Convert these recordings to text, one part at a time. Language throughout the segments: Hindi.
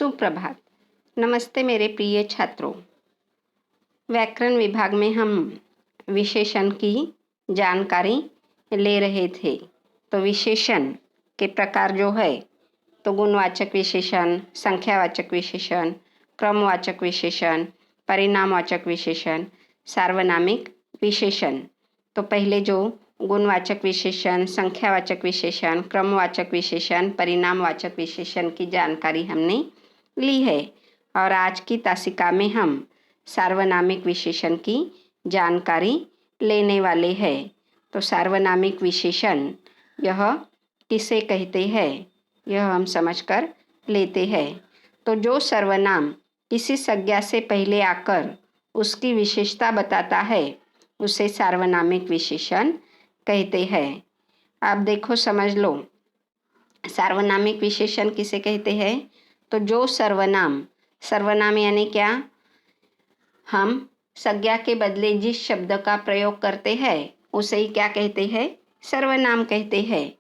सुप्रभात। नमस्ते मेरे प्रिय छात्रों। व्याकरण विभाग में हम विशेषण की जानकारी ले रहे थे। तो विशेषण के प्रकार जो है तो गुणवाचक विशेषण, संख्यावाचक विशेषण, क्रमवाचक विशेषण, परिणामवाचक विशेषण, सार्वनामिक विशेषण। तो पहले जो गुणवाचक विशेषण, संख्यावाचक विशेषण, क्रमवाचक विशेषण, परिणामवाचक विशेषण की जानकारी हमने ली है और आज की तासिका में हम सार्वनामिक विशेषण की जानकारी लेने वाले हैं। तो सार्वनामिक विशेषण यह किसे कहते हैं यह हम समझकर लेते हैं। तो जो सर्वनाम किसी संज्ञा से पहले आकर उसकी विशेषता बताता है उसे सार्वनामिक विशेषण कहते हैं। आप देखो समझ लो, सार्वनामिक विशेषण किसे कहते हैं। तो जो सर्वनाम यानी क्या, हम संज्ञा के बदले जिस शब्द का प्रयोग करते हैं उसे ही क्या कहते हैं, सर्वनाम कहते हैं।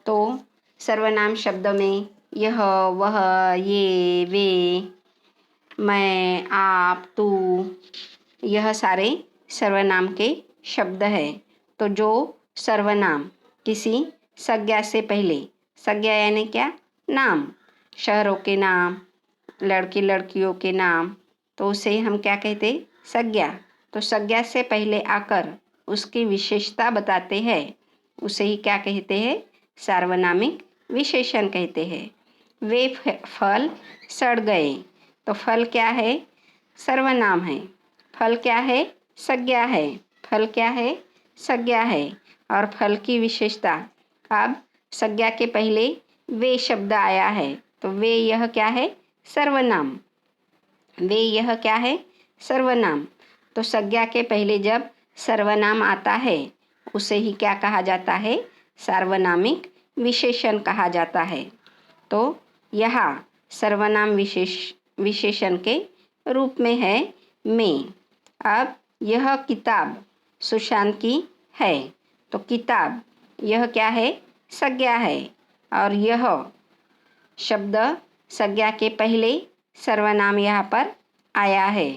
तो सर्वनाम शब्द में यह, वह, ये, वे, मैं, आप, तू, यह सारे सर्वनाम के शब्द हैं। तो जो सर्वनाम किसी संज्ञा से पहले, संज्ञा यानी क्या, नाम, शहरों के नाम, लड़के लड़कियों के नाम, तो उसे हम क्या कहते, संज्ञा। तो संज्ञा से पहले आकर उसकी विशेषता बताते हैं उसे ही क्या कहते हैं, सार्वनामिक विशेषण कहते हैं। वे फल सड़ गए, तो फल क्या है, सर्वनाम है। फल क्या है, संज्ञा है। फल क्या है, संज्ञा है। और फल की विशेषता, अब संज्ञा के पहले वे शब्द आया है तो वे यह क्या है, सर्वनाम। वे यह क्या है, सर्वनाम। तो संज्ञा के पहले जब सर्वनाम आता है उसे ही क्या कहा जाता है, सार्वनामिक विशेषण कहा जाता है। तो यहाँ सर्वनाम विशेषण के रूप में है मैं। अब यह किताब सुशांत की है, तो किताब यह क्या है, संज्ञा है और यह शब्द संज्ञा के पहले सर्वनाम यहाँ पर आया है।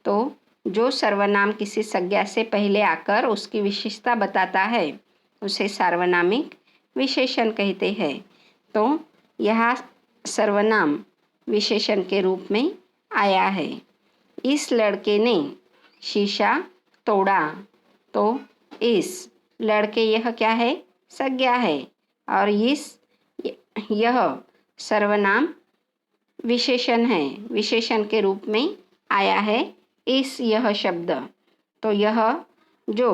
तो जो सर्वनाम किसी संज्ञा से पहले आकर उसकी विशेषता बताता है उसे सार्वनामिक विशेषण कहते हैं। तो यहाँ सर्वनाम विशेषण के रूप में आया है। इस लड़के ने शीशा तोड़ा, तो इस लड़के यह क्या है, संज्ञा है और यह सर्वनाम विशेषण है, विशेषण के रूप में आया है इस यह शब्द। तो यह जो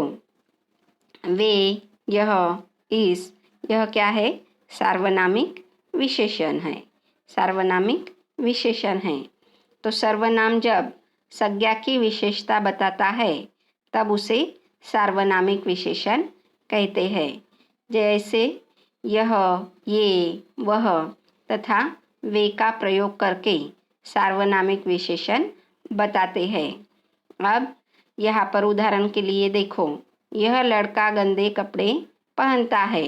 वे, यह, इस, यह क्या है, सार्वनामिक विशेषण है, सार्वनामिक विशेषण है। तो सर्वनाम जब संज्ञा की विशेषता बताता है तब उसे सार्वनामिक विशेषण कहते हैं। जैसे यह, ये, वह तथा वे का प्रयोग करके सार्वनामिक विशेषण बताते हैं। अब यहाँ पर उदाहरण के लिए देखो, यह लड़का गंदे कपड़े पहनता है।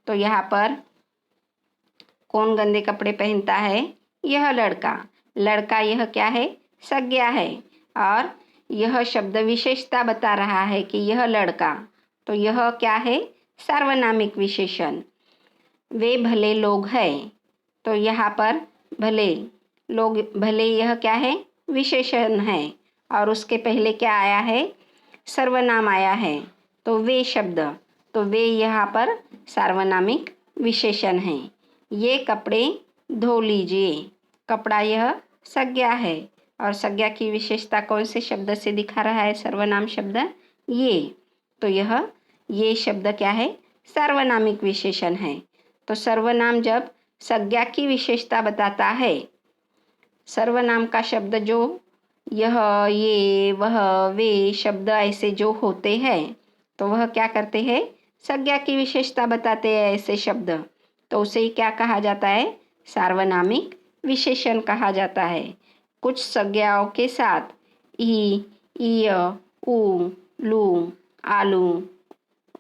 तो यहाँ पर कौन गंदे कपड़े पहनता है, यह लड़का। लड़का यह क्या है, संज्ञा है और यह शब्द विशेषता बता रहा है कि यह लड़का, तो यह क्या है, सार्वनामिक विशेषण। वे भले लोग हैं, तो यहाँ पर भले लोग, भले यह क्या है, विशेषण है और उसके पहले क्या आया है, सर्वनाम आया है। तो वे शब्द, तो वे यहाँ पर सार्वनामिक विशेषण है। ये कपड़े धो लीजिए, कपड़ा यह संज्ञा है और संज्ञा की विशेषता कौन से शब्द से दिखा रहा है, सर्वनाम शब्द ये। तो यह ये शब्द क्या है, सार्वनामिक विशेषण है। तो सर्वनाम जब संज्ञा की विशेषता बताता है, सर्वनाम का शब्द जो यह, ये, वह, वे शब्द ऐसे जो होते हैं तो वह क्या करते हैं, संज्ञा की विशेषता बताते हैं ऐसे शब्द, तो उसे क्या कहा जाता है, सार्वनामिक विशेषण कहा जाता है। कुछ संज्ञाओं के साथ ई, ईय, ऊ, लू, आलू,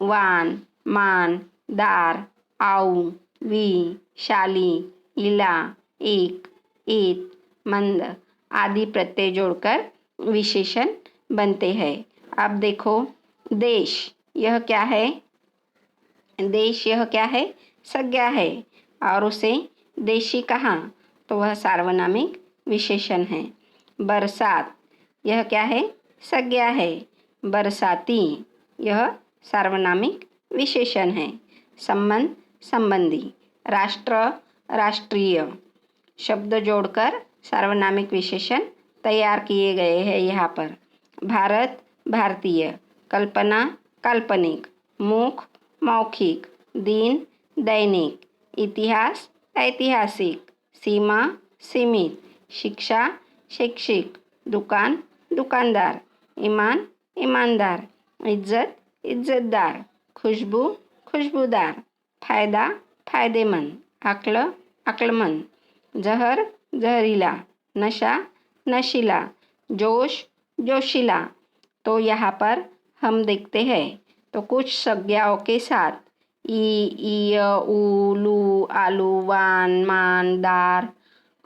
वान, मान, दार, आऊ, वी, शाली, इला, एक, ईत, मंद आदि प्रत्यय जोड़कर विशेषण बनते हैं। अब देखो देश, यह क्या है? देश यह क्या है? संज्ञा है और उसे देशी कहा तो वह सार्वनामिक विशेषण है। बरसात यह क्या है? संज्ञा है। बरसाती यह सार्वनामिक विशेषण है। संबंध संबंधी। राष्ट्र राष्ट्रीय शब्द जोड़कर सार्वनामिक विशेषण तैयार किए गए हैं यहाँ पर। भारत भारतीय। कल्पना काल्पनिक। मुख मौखिक। दिन दैनिक। इतिहास ऐतिहासिक। सीमा सीमित। शिक्षा शैक्षिक। दुकान दुकानदार। ईमान ईमानदार। इज्जत इज्जतदार। खुशबू खुशबूदार। फायदा फायदेमंद। अक्ल अक्लमंद। जहर जहरीला। नशा नशीला। जोश जोशीला। तो यहाँ पर हम देखते हैं तो कुछ संज्ञाओं के साथ इ, उ, लू, आलू, वान, मान, दार,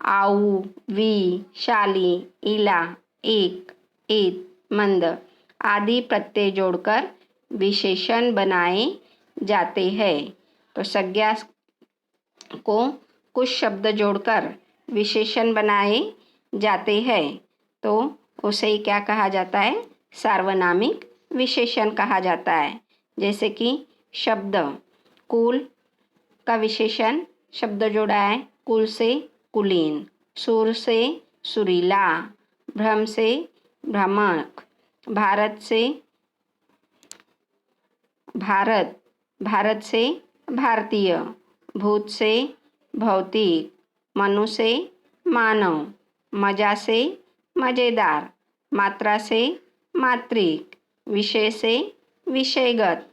आऊ, वी, शाली, इला, एक, इत, मंद आदि प्रत्यय जोड़कर विशेषण बनाए जाते हैं। तो संज्ञा को कुछ शब्द जोड़कर विशेषण बनाए जाते हैं तो उसे क्या कहा जाता है? सार्वनामिक विशेषण कहा जाता है। जैसे कि शब्द कुल का विशेषण शब्द जोड़ा है कुल से कुलीन। सुर से सुरीला। भ्रम से भ्रामक। भारत से भारत भारत से भारतीय। भूत से भौतिक। मनु से मानव। मजा से मज़ेदार। मात्रा से मात्रिक। विषय से विषयगत।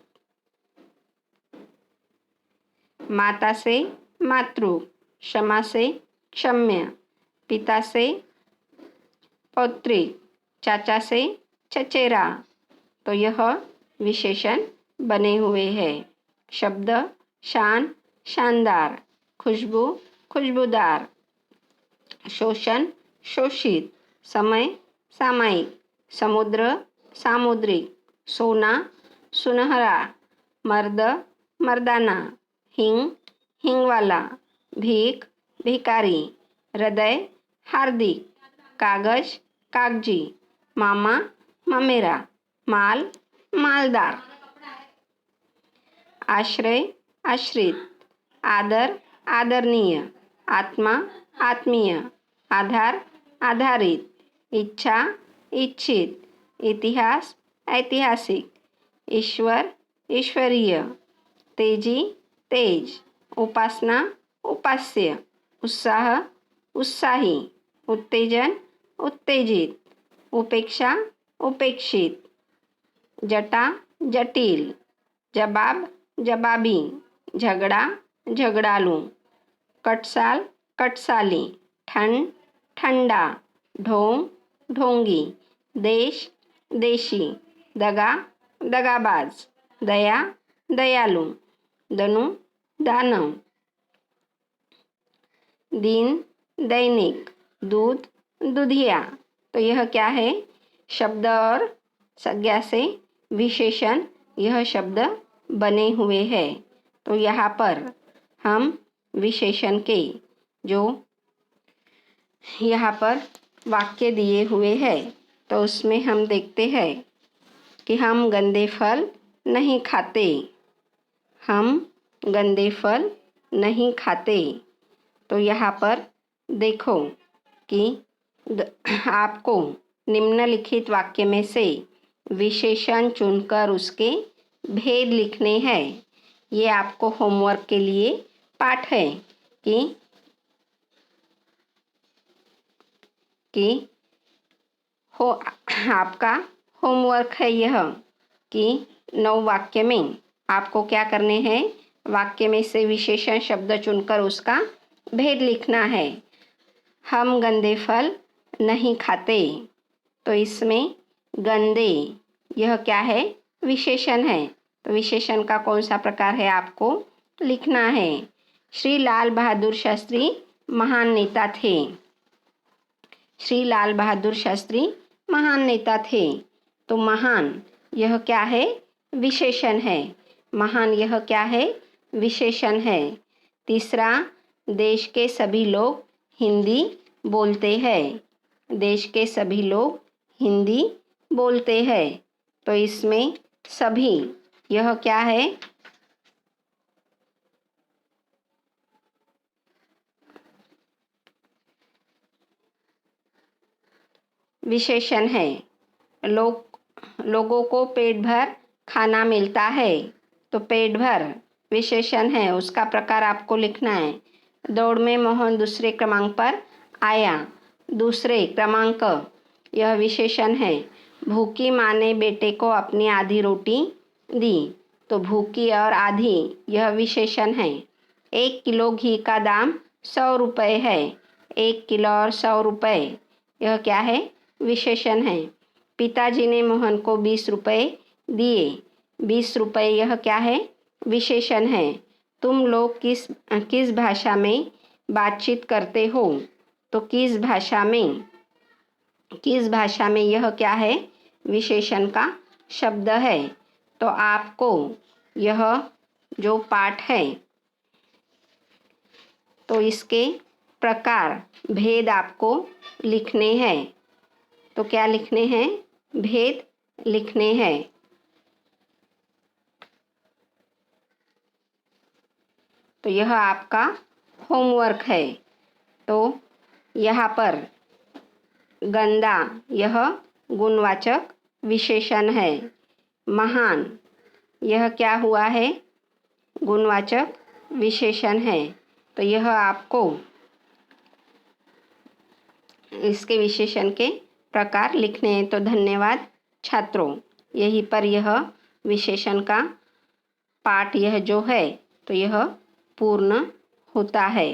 माता से मातृ। क्षमा से क्षम्य। पिता से पौत्रिक। चाचा से चचेरा। तो यह विशेषण बने हुए हैं। शब्द शान शानदार। खुशबू खुशबूदार। शोषण शोषित। समय सामयिक। समुद्र सामुद्रिक। सोना सुनहरा। मर्द मर्दाना। हिंग हिंगवाला। भीख भिकारी। हृदय हार्दिक। कागज कागजी। मामा ममेरा। माल मालदार। आश्रय आश्रित। आदर आदरणीय। आत्मा आत्मीय। आधार आधारित। इच्छा इच्छित। इतिहास ऐतिहासिक। ईश्वर ईश्वरीय। तेजी तेज। उपासना उपास्य। उत्साह उत्साही। उत्तेजन उत्तेजित। उपेक्षा उपेक्षित। जटा जटिल। जवाब जवाबी। झगड़ा झगड़ालू। कटसाल कटसाली। ठंड ठंडा। ढोंग ढोंगी। देश देशी। दगा दगाबाज। दया दयालु। दनु दानव। दिन दैनिक। दूध दुधिया। तो यह क्या है? शब्द और संज्ञा से विशेषण यह शब्द बने हुए हैं। तो यहाँ पर हम विशेषण के जो यहाँ पर वाक्य दिए हुए हैं तो उसमें हम देखते हैं कि हम गंदे फल नहीं खाते। हम गंदे फल नहीं खाते। तो यहाँ पर देखो कि आपको निम्नलिखित वाक्य में से विशेषण चुनकर उसके भेद लिखने हैं। ये आपको होमवर्क के लिए पाठ है कि आपका होमवर्क है यह कि 9 वाक्य में आपको क्या करने हैं? वाक्य में से विशेषण शब्द चुनकर उसका भेद लिखना है। हम गंदे फल नहीं खाते। तो इसमें गंदे यह क्या है? विशेषण है। तो विशेषण का कौन सा प्रकार है आपको लिखना है। श्री लाल बहादुर शास्त्री महान नेता थे। श्री लाल बहादुर शास्त्री महान नेता थे। तो महान यह क्या है? विशेषण है। महान यह क्या है? विशेषण है। तीसरा, देश के सभी लोग हिंदी बोलते हैं। देश के सभी लोग हिंदी बोलते हैं। तो इसमें सभी यह क्या है? विशेषण है। लोगों को पेट भर खाना मिलता है। तो पेट भर विशेषण है, उसका प्रकार आपको लिखना है। दौड़ में मोहन दूसरे क्रमांक पर आया। दूसरे क्रमांक यह विशेषण है। भूखी माँ ने बेटे को अपनी आधी रोटी दी। तो भूखी और आधी यह विशेषण है। 1 किलो घी का दाम 100 रुपये है। 1 किलो और 100 रुपये यह क्या है? विशेषण है। पिताजी ने मोहन को 20 रुपये दिए। 20 रुपये यह क्या है? विशेषण है। तुम लोग किस भाषा में बातचीत करते हो? तो किस भाषा में यह क्या है? विशेषण का शब्द है। तो आपको यह जो पाठ है तो इसके प्रकार भेद आपको लिखने हैं। तो क्या लिखने हैं? भेद लिखने हैं। तो यह आपका होमवर्क है। तो यहाँ पर गंदा यह गुणवाचक विशेषण है। महान यह क्या हुआ है? गुणवाचक विशेषण है। तो यह आपको इसके विशेषण के प्रकार लिखने हैं। तो धन्यवाद छात्रों। यहीं पर यह विशेषण का पाठ यह जो है तो यह पूर्ण होता है।